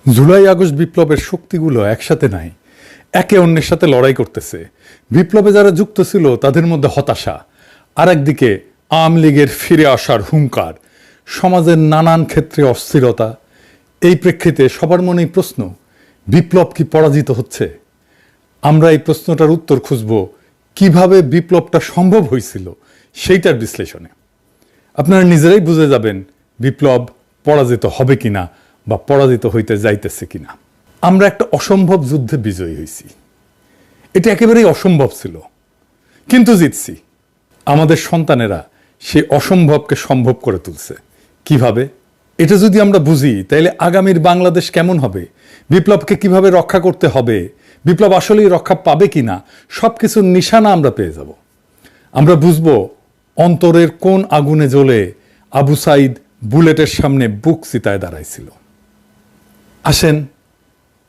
July August বিপ্লবের শক্তিগুলো একসাথে নাই, একে অন্যের সাথে লড়াই করতেছে। বিপ্লবে যারা যুক্ত ছিল তাদের মধ্যে হতাশা, আর একদিকে আওয়ামী লীগের ফিরে আসার হুঙ্কার, সমাজের নানান ক্ষেত্রে অস্থিরতা। এই প্রেক্ষিতে সবার মনেই প্রশ্ন, বিপ্লব কি পরাজিত হচ্ছে? আমরা এই প্রশ্নটার উত্তর খুঁজব কিভাবে বিপ্লবটা সম্ভব হয়েছিল সেইটার বিশ্লেষণে। আপনারা নিজেরাই বুঝে যাবেন বিপ্লব পরাজিত হবে কিনা বা পরাজিত হইতে যাইতেছে কিনা। আমরা একটা অসম্ভব যুদ্ধে বিজয়ী হয়েছি, এটা একেবারেই অসম্ভব ছিল, কিন্তু জিতছি। আমাদের সন্তানেরা সেই অসম্ভবকে সম্ভব করে তুলছে। কিভাবে? এটা যদি আমরা বুঝি তাহলে আগামীর বাংলাদেশ কেমন হবে, বিপ্লবকে কিভাবে রক্ষা করতে হবে, বিপ্লব আসলেই রক্ষা পাবে কিনা, সব কিছুর নিশানা আমরা পেয়ে যাব। আমরা বুঝব অন্তরের কোন আগুনে জ্বলে আবু সাইদ বুলেটের সামনে বুক চিতায় দাঁড়াইছিল। আসেন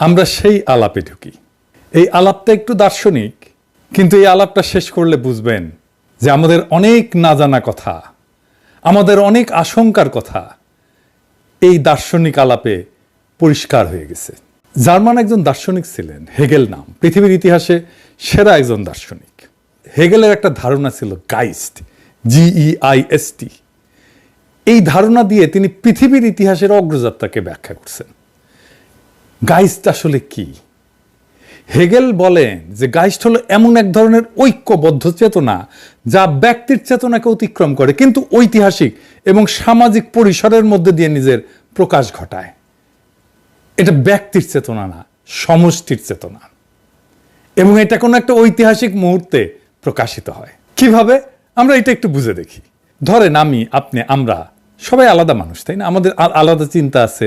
আমরা সেই আলাপে ঢুকি। এই আলাপটা একটু দার্শনিক, কিন্তু এই আলাপটা শেষ করলে বুঝবেন যে আমাদের অনেক না জানা কথা, আমাদের অনেক আশঙ্কার কথা এই দার্শনিক আলাপে পরিষ্কার হয়ে গেছে। জার্মান একজন দার্শনিক ছিলেন, হেগেল নাম, পৃথিবীর ইতিহাসে সেরা একজন দার্শনিক। হেগেলের একটা ধারণা ছিল গাইস্ট, GEIST। এই ধারণা দিয়ে তিনি পৃথিবীর ইতিহাসের অগ্রযাত্রাকে ব্যাখ্যা করছেন। গাইস্ট আসলে কি? হেগেল বলেন যে গাইস্ট হলো এমন এক ধরনের ঐক্যবদ্ধ চেতনা যা ব্যক্তির চেতনাকে অতিক্রম করে, কিন্তু ঐতিহাসিক এবং সামাজিক পরিসরের মধ্যে দিয়ে নিজের প্রকাশ ঘটায়। এটা ব্যক্তির চেতনা না, সমষ্টির চেতনা, এবং এটা কোনো একটা ঐতিহাসিক মুহূর্তে প্রকাশিত হয়। কিভাবে? আমরা এটা একটু বুঝে দেখি। ধরেন আমি, আপনি, আমরা সবাই আলাদা মানুষ, তাই না? আমাদের আলাদা চিন্তা আছে,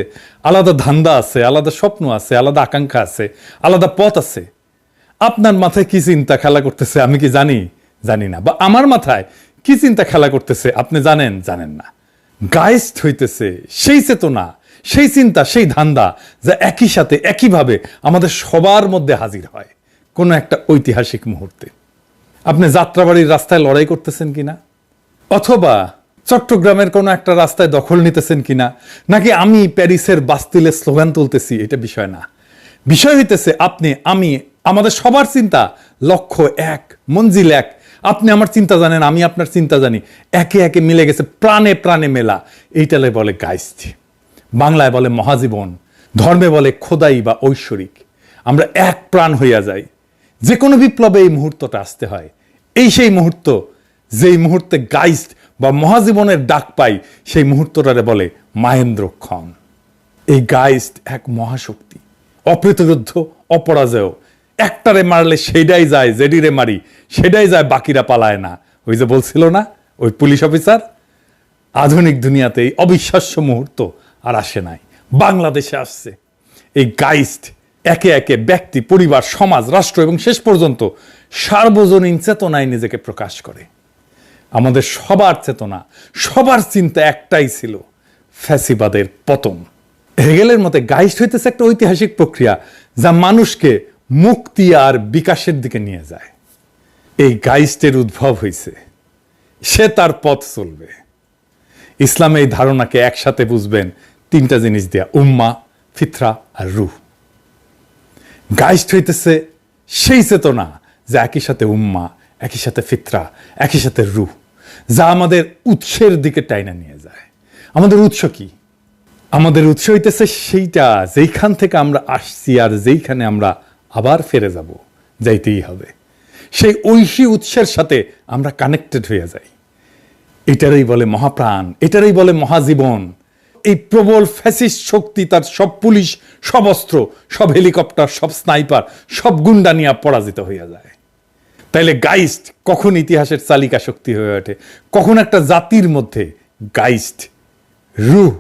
আলাদা ধান্দা আছে, আলাদা স্বপ্ন আছে, আলাদা আকাঙ্ক্ষা আছে, আলাদা পথ আছে। আপনার মাথায় কি চিন্তা খেলা করতেছে আমি কি জানি? জানি না। বা আমার মাথায় কি চিন্তা খেলা করতেছে আপনি জানেন? জানেন না। গাইস্ট হইতেছে সেই চেতনা, সেই চিন্তা, সেই ধান্দা যা একই সাথে একইভাবে আমাদের সবার মধ্যে হাজির হয় কোনো একটা ঐতিহাসিক মুহূর্তে। আপনি যাত্রাবাড়ির রাস্তায় লড়াই করতেছেন কিনা, অথবা চট্টগ্রামের কোনো একটা রাস্তায় দখল নিতেছেন কিনা, নাকি আমি প্যারিসের বাস্তিলে স্লোগান তুলতেছি, এটা বিষয় না। বিষয় হইতেছে আপনি, আমি, আমাদের সবার চিন্তা, লক্ষ্য এক, মঞ্জিল এক। আপনি আমার চিন্তা জানেন, আমি আপনার চিন্তা জানি, একে একে মিলে গেছে, প্রাণে প্রাণে মেলা। এইটালে বলে গাইস্ট। বাংলায় বলে মহাজীবন, ধর্মে বলে খোদাই বা ঐশ্বরিক। আমরা এক প্রাণ হইয়া যাই। যে কোনো বিপ্লবে এই মুহূর্তটা আসতে হয়। এই সেই মুহূর্ত, যেই মুহূর্তে গাইস্ট বা মহাজীবনের ডাক পাই, সেই মুহূর্তটারে বলে মাহেন্দ্রক্ষণ। এই গাইস্ট এক মহাশক্তি, অপ্রতিরোধ্য, অপরাজেয়। একটারে মারলে সেইটাই যায়, জেডিরে মারি সেটাই যায়, বাকিরা পালায় না। ওই যে বলছিল না ওই পুলিশ অফিসার, আধুনিক দুনিয়াতে এই অবিশ্বাস্য মুহূর্ত আর আসে নাই, বাংলাদেশে আসছে। এই গাইস্ট একে একে ব্যক্তি, পরিবার, সমাজ, রাষ্ট্র এবং শেষ পর্যন্ত সার্বজনীন চেতনায় নিজেকে প্রকাশ করে। আমাদের সবার চেতনা, সবার চিন্তা একটাই ছিল, ফ্যাসিবাদের পতন। হেগেলের মতে গাইস্ট হইতেছে একটা ঐতিহাসিক প্রক্রিয়া যা মানুষকে মুক্তি আর বিকাশের দিকে নিয়ে যায়। এই গাইস্টের উদ্ভব হয়েছে, সে তার পথ চলবে। ইসলামে এই ধারণাকে একসাথে বুঝবেন তিনটা জিনিস দেয়া, উম্মা, ফিতরা আর রূহ। গাইস্ট হইতেছে সেই চেতনা যা একই সাথে উম্মা, একই সাথে ফিতরা, একই সাথে রূহ, যা আমাদের উৎসের দিকে টাইনা নিয়ে যায়। আমাদের উৎস কি? আমাদের উৎস হইতেছে সেইটা যেইখান থেকে আমরা আসছি আর যেইখানে আমরা আবার ফিরে যাব, যাইতেই হবে। সেই ঐশী উৎসের সাথে আমরা কানেক্টেড হয়ে যাই। এটারই বলে মহাপ্রাণ, এটারই বলে মহাজীবন। এই প্রবল ফ্যাসিস্ট শক্তি তার সব পুলিশ, সব অস্ত্র, সব হেলিকপ্টার, সব স্নাইপার, সব গুন্ডা নিয়ে পরাজিত হইয়া যায়। তাইলে গাইস্ট কখন ইতিহাসের চালিকা শক্তি হয়ে ওঠে? কখন একটা জাতির মধ্যে গাইস্ট, রূহ,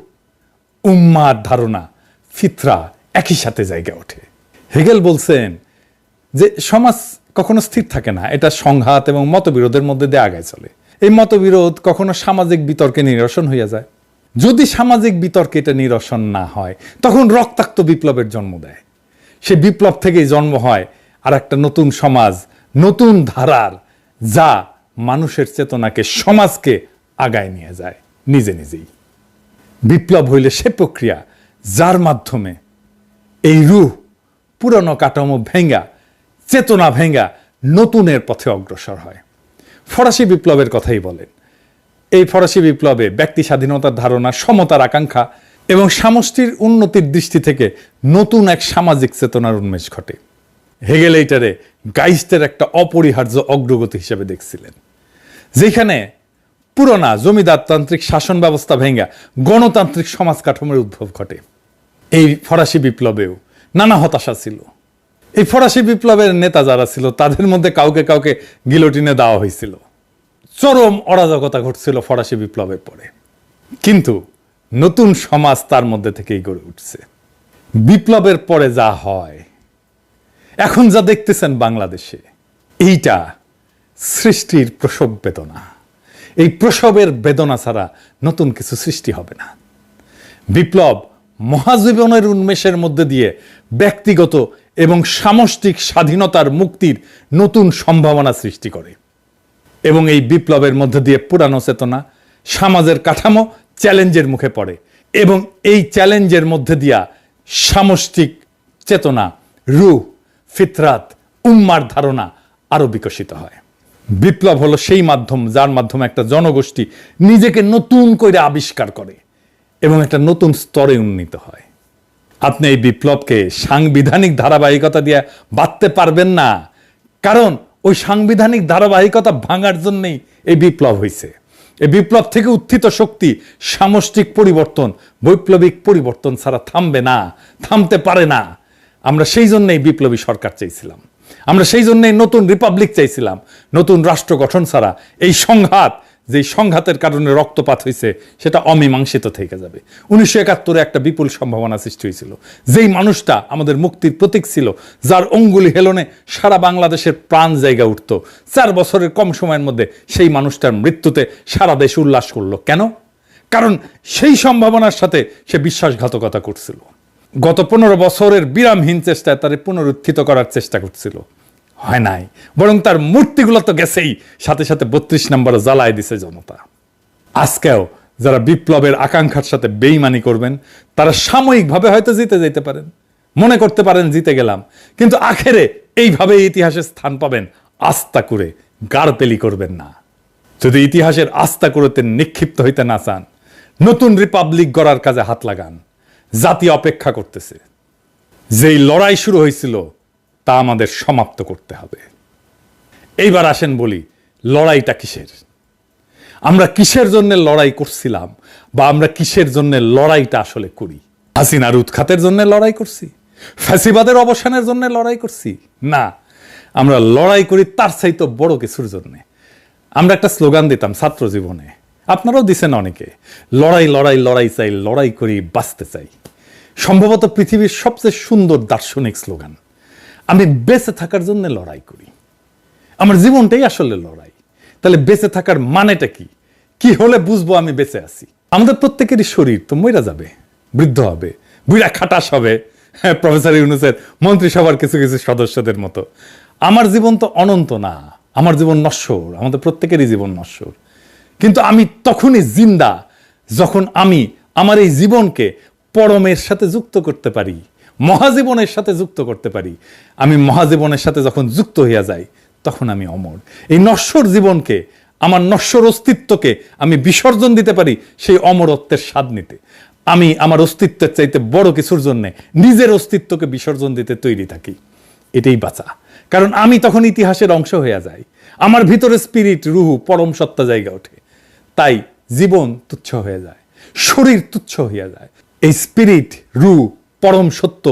উম্মার ধারণা, ফিতরা একই সাথে জায়গা ওঠে। হেগেল বলছেন যে সমাজ কখনো স্থির থাকে না, এটা সংঘাত এবং মতবিরোধের মধ্যে দিয়ে আগায় চলে। এই মতবিরোধ কখনো সামাজিক বিতর্কে নিরসন হইয়া যায়। যদি সামাজিক বিতর্কে এটা নিরসন না হয়, তখন রক্তাক্ত বিপ্লবের জন্ম দেয়। সে বিপ্লব থেকেই জন্ম হয় আর একটা নতুন সমাজ, নতুন ধারার, যা মানুষের চেতনাকে, সমাজকে আগায় নিয়ে যায় নিজে নিজেই। বিপ্লব হইলে সে প্রক্রিয়া যার মাধ্যমে এই রূহ পুরনো কাঠামো ভেঙ্গা, চেতনা ভেঙ্গা নতুনের পথে অগ্রসর হয়। ফরাসি বিপ্লবের কথাই বলেন। এই ফরাসি বিপ্লবে ব্যক্তি স্বাধীনতার ধারণা, সমতার আকাঙ্ক্ষা এবং সমষ্টির উন্নতির দৃষ্টি থেকে নতুন এক সামাজিক চেতনার উন্মেষ ঘটে। হেগেল এইটারে গাইস্টের একটা অপরিহার্য অগ্রগতি হিসেবে দেখছিলেন, যেখানে পুরোনা জমিদারতান্ত্রিক শাসন ব্যবস্থা ভেঙ্গা গণতান্ত্রিক সমাজ কাঠামোর উদ্ভব ঘটে। এই ফরাসি বিপ্লবেও নানা হতাশা ছিল। এই ফরাসি বিপ্লবের নেতা যারা ছিল তাদের মধ্যে কাউকে কাউকে গিলোটিনে দেওয়া হয়েছিল। চরম অরাজকতা ঘটছিল ফরাসি বিপ্লবের পরে, কিন্তু নতুন সমাজ তার মধ্যে থেকেই গড়ে উঠছে। বিপ্লবের পরে যা হয়, এখন যা দেখতেছেন বাংলাদেশে, এইটা সৃষ্টির প্রসব বেদনা। এই প্রসবের বেদনা ছাড়া নতুন কিছু সৃষ্টি হবে না। বিপ্লব মহাজীবনের উন্মেষের মধ্যে দিয়ে ব্যক্তিগত এবং সামষ্টিক স্বাধীনতার মুক্তির নতুন সম্ভাবনা সৃষ্টি করে, এবং এই বিপ্লবের মধ্যে দিয়ে পুরানো চেতনা, সমাজের কাঠামো চ্যালেঞ্জের মুখে পড়ে, এবং এই চ্যালেঞ্জের মধ্যে দিয়া সামষ্টিক চেতনা, রূহ, ফিতরাত, উম্মার ধারণা আরো বিকশিত হয়। বিপ্লব হলো সেই মাধ্যম যার মাধ্যমে একটা জনগোষ্ঠী নিজেকে নতুন করে আবিষ্কার করে এবং একটা নতুন স্তরে উন্নীত হয়। আপনি এই বিপ্লবকে সাংবিধানিক ধারাবাহিকতা দিয়ে বাঁধতে পারবেন না, কারণ ওই সাংবিধানিক ধারাবাহিকতা ভাঙার জন্যই এই বিপ্লব হয়েছে। এই বিপ্লব থেকে উত্থিত শক্তি সামষ্টিক পরিবর্তন, বৈপ্লবিক পরিবর্তন ছাড়া থামবে না, থামতে পারে না। আমরা সেই জন্যই বিপ্লবী সরকার চাইছিলাম, আমরা সেই জন্যই নতুন রিপাবলিক চাইছিলাম। নতুন রাষ্ট্র গঠন ছাড়া এই সংঘাত, যে সংঘাতের কারণে রক্তপাত হয়েছে, সেটা অমীমাংসিত থেকে যাবে। 1971 একটা বিপুল সম্ভাবনা সৃষ্টি হয়েছিল। যেই মানুষটা আমাদের মুক্তির প্রতীক ছিল, যার অঙ্গুলি হেলনে সারা বাংলাদেশের প্রাণ জায়গা উঠত, 4 বছরের কম সময়ের মধ্যে সেই মানুষটার মৃত্যুতে সারা দেশ উল্লাস করলো। কেন? কারণ সেই সম্ভাবনার সাথে সে বিশ্বাসঘাতকতা করছিল। গত 15 বছরের বিরামহীন চেষ্টায় তারে পুনরুত্থিত করার চেষ্টা করছিল, হয় নাই, বরং তার মূর্তিগুলো তো গেছেই, সাথে সাথে 32 নম্বরে জ্বালায় দিছে জনতা। আজকেও যারা বিপ্লবের আকাঙ্ক্ষার সাথে বেইমানি করবেন, তারা সাময়িকভাবে হয়তো জিতে যেতে পারেন, মনে করতে পারেন জিতে গেলাম, কিন্তু আখেরে এইভাবে ইতিহাসে স্থান পাবেন। আস্থা করে গারপেলি করবেন না। যদি ইতিহাসের আস্থা করতে নিক্ষিপ্ত হইতে না চান, নতুন রিপাবলিক গড়ার কাজে হাত লাগান। জাতি অপেক্ষা করতেছে। যেই লড়াই শুরু হয়েছিল তা আমাদের সমাপ্ত করতে হবে। এইবার আসেন বলি, লড়াইটা কিসের? আমরা কিসের জন্য লড়াই করছিলাম, বা আমরা কিসের জন্য লড়াইটা আসলে করি? হাসিনার উৎখাতের জন্য লড়াই করছি? ফ্যাসিবাদের অবসানের জন্য লড়াই করছি? না, আমরা লড়াই করি তার চাইতে বড় কিছুর জন্য। আমরা একটা স্লোগান দিতাম ছাত্র জীবনে, আপনারাও দিছেন অনেকে, লড়াই লড়াই লড়াই চাই, লড়াই করি বাঁচতে চাই। সম্ভবত পৃথিবীর সবচেয়ে সুন্দর দার্শনিক স্লোগান। আমি বেঁচে থাকার জন্য লড়াই করি, আমার জীবনটাই আসলে লড়াই। তাহলে বেঁচে থাকার মানেটা কি? কি হলে বুঝবো আমি বেঁচে আছি? আমাদের প্রত্যেকেরই শরীর তো মইরা যাবে, বৃদ্ধ হবে, বুড়া খাটাস হবে, প্রফেসর ইউনূসের মন্ত্রিসভার কিছু কিছু সদস্যদের মতো। আমার জীবন তো অনন্ত না, আমার জীবন নশ্বর, আমাদের প্রত্যেকেরই জীবন নশ্বর। কিন্তু আমি তখনই জিন্দা যখন আমি আমার এই জীবনকে পরমের সাথে যুক্ত করতে পারি, মহাজীবনের সাথে যুক্ত করতে পারি। আমি মহাজীবনের সাথে যখন যুক্ত হইয়া যাই, তখন আমি অমর। এই নশ্বর জীবনকে, আমার নশ্বর অস্তিত্বকে আমি বিসর্জন দিতে পারি সেই অমরত্বের স্বাদ নিতে। আমি আমার অস্তিত্বের চাইতে বড় কিছুর জন্য নিজের অস্তিত্বকে বিসর্জন দিতে তৈরি থাকি। এটাই বাঁচা। কারণ আমি তখন ইতিহাসের অংশ হইয়া যাই, আমার ভিতরে স্পিরিট, রুহ, পরম সত্তা জায়গা ওঠে। তাই জীবন তুচ্ছ হয়ে যায়, শরীর তুচ্ছ হইয়া যায়। এই স্পিরিট, রুহ, পরম সত্য,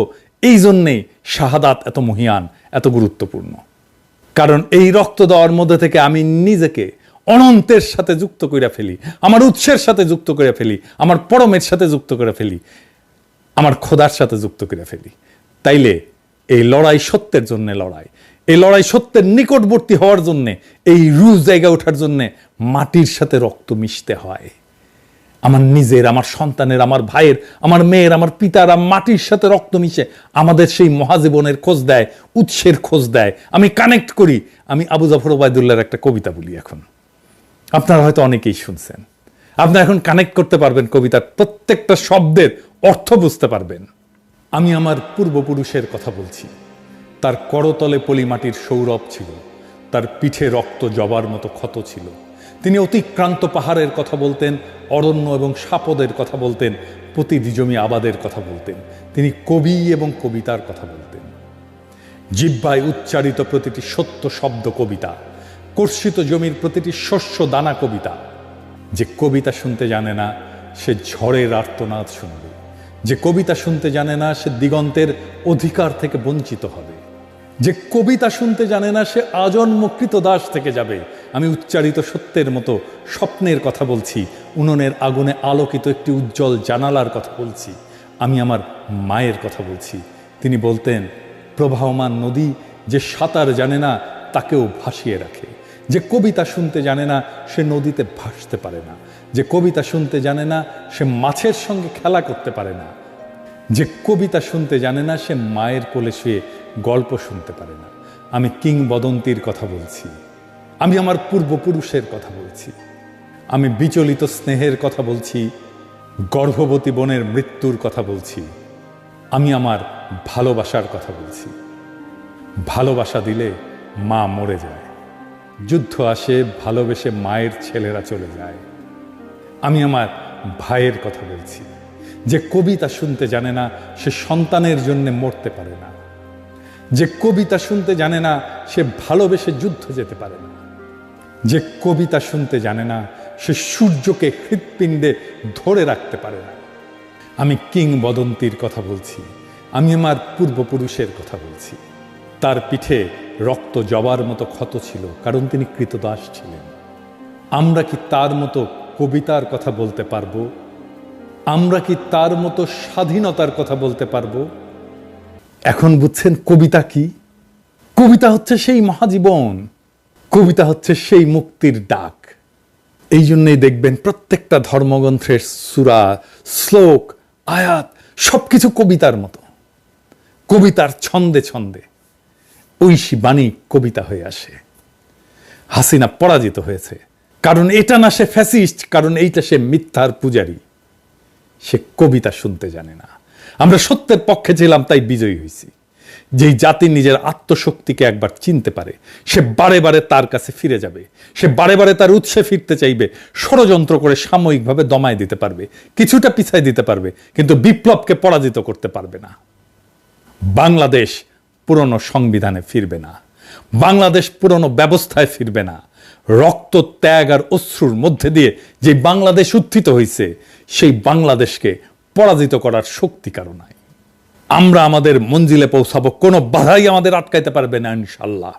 এই জন্যেই শাহাদাত এত মহিয়ান, এত গুরুত্বপূর্ণ। কারণ এই রক্ত দেওয়ার মধ্যে থেকে আমি নিজেকে অনন্তের সাথে যুক্ত করে ফেলি, আমার উৎসের সাথে যুক্ত করে ফেলি, আমার পরমের সাথে যুক্ত করে ফেলি, আমার খোদার সাথে যুক্ত করে ফেলি। তাইলে এই লড়াই সত্যের জন্য লড়াই, এই লড়াই সত্যের নিকটবর্তী হওয়ার জন্য, এই রুহ জায়গা ওঠার জন্য মাটির সাথে রক্ত মিশতে হয়। আমার নিজের, আমার সন্তানের, আমার ভাইয়ের, আমার মেয়ের, আমার পিতারা মাটির সাথে রক্ত মিশে আমাদের সেই মহাজীবনের খোঁজ দেয়, উৎসের খোঁজ দেয়। আমি কানেক্ট করি। আমি আবু জাফর ওবায়দুল্লাহর একটা কবিতা বলি, এখন আপনারা হয়তো অনেকেই শুনছেন। আপনারা এখন কানেক্ট করতে পারবেন, কবিতার প্রত্যেকটা শব্দের অর্থ বুঝতে পারবেন। আমি আমার পূর্বপুরুষের কথা বলছি। তার করতলে পলিমাটির সৌরভ ছিল, তার পিঠে রক্ত জবার মতো ক্ষত ছিল। তিনি অতিক্রান্ত পাহাড়ের কথা বলতেন, অরণ্য এবং সাপদের কথা বলতেন, প্রতিটি জমি আবাদের কথা বলতেন। তিনি কবি এবং কবিতার কথা বলতেন। জিহ্বায় উচ্চারিত প্রতিটি সত্য শব্দ কবিতা, কর্ষিত জমির প্রতিটি শস্য দানা কবিতা। যে কবিতা শুনতে জানে না সে ঝড়ের আর্তনাদ শুনবে, যে কবিতা শুনতে জানে না সে দিগন্তের অধিকার থেকে বঞ্চিত হবে, যে কবিতা শুনতে জানে না সে আজন্ম কৃতদাস থেকে যাবে। আমি উচ্চারিত সত্যের মতো স্বপ্নের কথা বলছি, উনুনের আগুনে আলোকিত একটি উজ্জ্বল জানালার কথা বলছি। আমি আমার মায়ের কথা বলছি। তিনি বলতেন, প্রবাহমান নদী যে সাঁতার জানে না তাকেও ভাসিয়ে রাখে। যে কবিতা শুনতে জানে না সে নদীতে ভাসতে পারে না। যে কবিতা শুনতে জানে না সে মাছের সঙ্গে খেলা করতে পারে না। যে কবিতা শুনতে জানে না সে মায়ের কোলে শুয়ে গল্প শুনতে পারে না। আমি কিংবদন্তির কথা বলছি। আমি আমার পূর্বপুরুষের কথা বলছি। আমি বিচলিত স্নেহের কথা বলছি, গর্ভবতী বোনের মৃত্যুর কথা বলছি। আমি আমার ভালোবাসার কথা বলছি। ভালোবাসা দিলে মা মরে যায়, যুদ্ধ আসে, ভালোবেসে মায়ের ছেলেরা চলে যায়। আমি আমার ভাইয়ের কথা বলছি। যে কবিতা শুনতে জানে না সে সন্তানের জন্য মরতে পারে না। যে কবিতা শুনতে জানে না সে ভালোবেসে যুদ্ধ যেতে পারে না। যে কবিতা শুনতে জানে না সে সূর্যকে হৃৎপিণ্ডে ধরে রাখতে পারে না। আমি কিংবদন্তির কথা বলছি। আমি আমার পূর্বপুরুষের কথা বলছি। তার পিঠে রক্ত জবার মতো ক্ষত ছিল, কারণ তিনি কৃতদাস ছিলেন। আমরা কি তার মতো কবিতার কথা বলতে পারবো? আমরা কি তার মতো স্বাধীনতার কথা বলতে পারবো? এখন বুঝছেন কবিতা কি? কবিতা হচ্ছে সেই মহাজীবন, কবিতা হচ্ছে সেই মুক্তির ডাক। এই জন্যই দেখবেন প্রত্যেকটা ধর্মগ্রন্থের সূরা, শ্লোক, আয়াত সবকিছু কবিতার মতো, কবিতার ছন্দে ছন্দে ঐশী বাণী কবিতা হয়ে আসে। হাসিনা পরাজিত হয়েছে, কারণ এটা না সে ফ্যাসিস্ট, কারণ এইটা সে মিথ্যার পূজারী। সে কবিতা শুনতে জানে না। আমরা সত্যের পক্ষে ছিলাম, তাই বিজয়ী হয়েছি। যেই জাতি নিজের আত্মশক্তিকে একবার চিনতে পারে সে বারে বারে তার কাছে ফিরে যাবে। সে বারে বারে তার উৎসে ফিরতে চাইবে। ষড়যন্ত্র করে সাময়িকভাবে দমায় দিতে পারবে, কিছুটা পিছায় দিতে পারবে, কিন্তু বিপ্লবকে পরাজিত করতে পারবে না। বাংলাদেশ পুরনো সংবিধানে ফিরবে না। বাংলাদেশ পুরনো ব্যবস্থায় ফিরবে না। রক্ত, ত্যাগ আর অশ্রুর মধ্যে দিয়ে যে বাংলাদেশ উত্থিত হয়েছে, সেই বাংলাদেশকে পরাজিত করার শক্তি কারো নাই। আমরা আমাদের মঞ্জিলে পৌঁছাবো, কোনো বাধাই আমাদের আটকাইতে পারবে না ইনশাল্লাহ।